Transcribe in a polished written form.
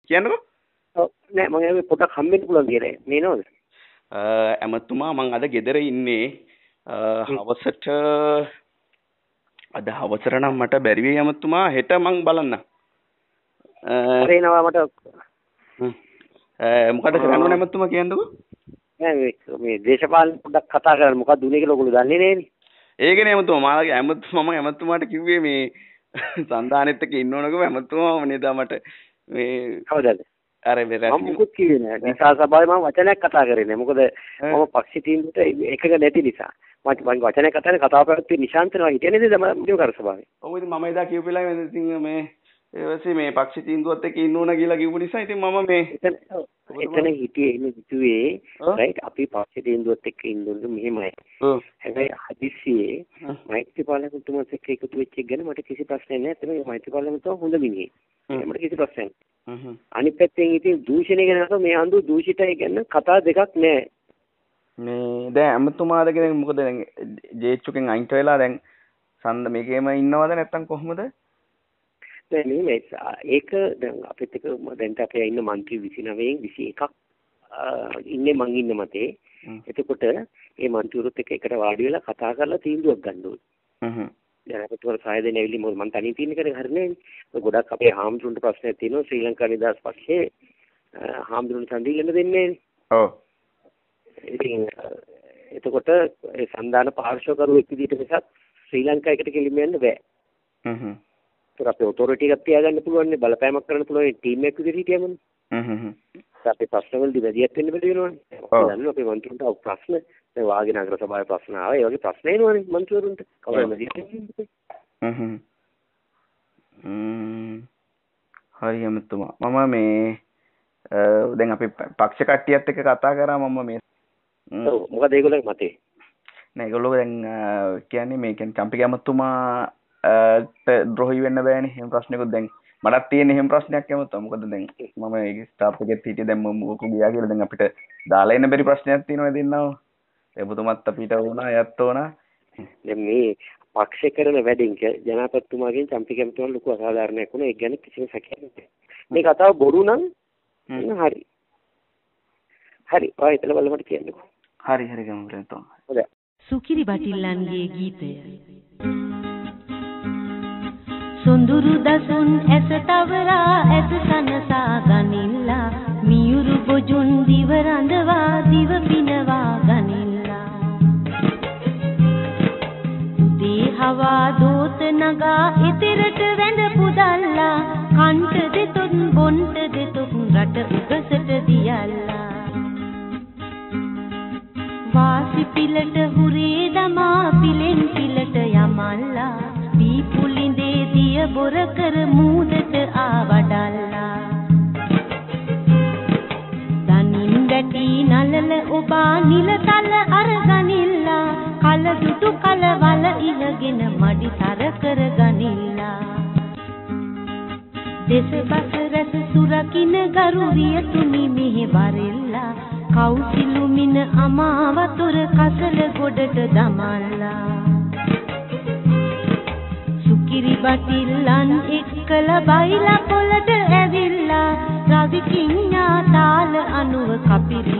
කියන්නකෝ. ඔව් නෑ මම පොඩක් හම්බෙන්න පුළුවන් කියලා. මේ නෝද? ඇමතුමා මං අද ගෙදර ඉන්නේ. හවසට අද හවසට නම් මට බැරි වෙයි ඇමතුමා. හෙට මං බලන්න. හරිනවා මට. මොකද කරන්න ඕනේ ඇමතුමා කියන්නකෝ. නෑ මේ දේශපාලන පොඩ්ඩක් කතා කරන්න. මොකක්ද උනේ කියලා ඔයගොල්ලෝ දන්නේ නෑනේ. ඒකනේ ඇමතුමා මම ඇමතුමාට කිව්වේ මේ සන්දානෙත් එක්ක ඉන්න ඕනකම ඇමතුමා නේද මට මේ කවදාද? අර මම මුකුත් කිව්වේ නෑ. නිසා සභාවේ මම වචනයක් කතා කරේ නෑ. මොකද මම පක්ෂ තීන්දුවට එකක නැති නිසා. මම වචනයක් කතා කරන කතාව පැවැත්වුවේ නිශාන්තනවා හිටියේ නේද මම කර සභාවේ. ඔව් ඉතින් මම එදා කියපු වෙලාවේ ඉතින් මේ ඊපස්සේ මේ පක්ෂ තීන්දුවත් එක්ක ඉන්න ඕන කියලා කිව්ව නිසා ඉතින් මම මේ එතන හිටියේ ඉන්නේ හිතුවේ රයිට් අපි පක්ෂ තීන්දුවත් එක්ක ඉන්න ඕනේ මෙහෙමයි. හැබැයි හදිස්සියේ මෛත්‍රීපාලතුමාත් එක්ක එකතු වෙච්ච එක ගැන මට කිසි ප්‍රශ්නයක් නැහැ. තමයි මෛත්‍රීපාලතුමා හොඳ මිනිහෙක්. මට කිසි ප්‍රශ්නයක් නැහැ. අනිත් පැත්තෙන් ඉතින් දූෂණය ගැන අහුව මේ අඳු දූෂිතයි ගැන කතා දෙකක් නැහැ. මේ දැන් අමතුමාද කියන්නේ මොකද දැන් ජේච්චුකෙන් අයින්ට වෙලා දැන් සඳ මේකේම ඉන්නවද නැත්තම් කොහොමද? දැන් මේ ඒක දැන් අපිත් එක දැන් අපේ ඉන්න മന്ത്രി 29න් 21ක් ඉන්නේ මං ඉන්න මතේ. එතකොට මේ മന്ത്രിවරුත් එක්ක එකට වාඩි වෙලා කතා කරලා තීන්දුවක් ගන්න ඕනේ. දැන් අපිට වල සාය දෙන්න ඇවිල්ලි මොකද මං තනියෙන් තියෙන කෙනෙක් හරිනේ. ගොඩක් අපේ හාමුදුරන්ට ප්‍රශ්නයක් තියෙනවා ශ්‍රී ලංකා නිදහස් පක්ෂයේ හාමුදුරන් සඳීගෙන දෙන්නේ නැහැ. ඔව්. ඉතින් එතකොට ඒ සන්දාන පාර්ශවකරුවෙක් විදිහට මිසක් ශ්‍රී ලංකාවකට කෙලින්ම යන්න බෑ. ඒක අපේ ඔතොරිටි එකක් තියාගන්න පුළුවන් නේ බලපෑමක් කරන්න පුළුවන් ටීම් එකක් විදිහට හිටියමනේ. අපේ ප්‍රශ්නවලදී වැඩියක් වෙන්න බැරි වෙනවනේ. අපි දන්නවා අපේ මන්ත්‍රීන්ට අව ප්‍රශ්න දැන් වාගේ නගර සභාවේ ප්‍රශ්න ආවා. ඒ වගේ ප්‍රශ්න එනවනේ මන්ත්‍රීවරුන්ට. කවදාද වැඩියක් හරි අමතුමා. මම මේ දැන් අපි පක්ෂ කට්ටියත් එක්ක කතා කරා මම මේ ඔව් මොකද ඒගොල්ලෝ මතේ නෑ ඒගොල්ලෝ දැන් කියන්නේ මේ කියන්නේ චම්පික අමතුමා ද්‍රෝහි වෙන්න බෑනේ එහෙම ප්‍රශ්නකුත් දැන් මටත් තියෙන එහෙම ප්‍රශ්නයක් යමුත් මොකද දැන් මම ඒක ස්ටාෆ් එකෙත් හිටියේ දැන් මම මොකෝ ගියා කියලා දැන් අපිට දාලා එන්න බැරි ප්‍රශ්නයක් තියෙනවා දෙන්නව එබතුමත් අපිට වුණා යත් වුණා දැන් මේ පක්ෂ කරන වැඩෙන් ජනාධිපතිතුමාගෙන් චම්පික අමතුමා ලොකු අසාධාරණයක් වුණා ඒක ගැන කිසිම සැකයක් නැහැ මේ කතාව බොරු නම් හරි හරි ඔය ඉතල බලමට කියන්නකෝ හරි ගමු රෙන්තෝ හොඳයි සුකිරි බටිල්ලන්ගේ ගීතය සොඳුරු දසුන් ඇස තවරා ඇස සනසා ගනිල්ලා මියුරු බොජුන් දිව රඳවා දිව පිනවා ගනිල්ලා උදේ හවා දෝත නගා ඉතිරට වැඳ පුදල්ලා කන්ට දෙතොත් බොන්ට දෙතොත් රට උගසට දියල්ලා වාසි පිලට හුරේ දමා පිලෙන් පිලට යමල්ලා දී පුලිඳේ දිය බොර කර මූදට ආවඩල්ලා දනින් වැටි නලල ඔබා නිලතල අරගනිල්ලා කල දුටු කලවල ඉහගෙන මඩි තර කර ගනිල්ලා දෙස බස රස සුරකින ගරුරිය තුනි මෙහෙ වරෙල්ලා කවුසිලු මින අමාවතුර කසල ගොඩට දමල්ලා සුකිරි බටිල්ලන් එක්කල බයිලා පොළට ඇවිල්ලා රවි කිඤ්ඤා තාල අනුව කපිරි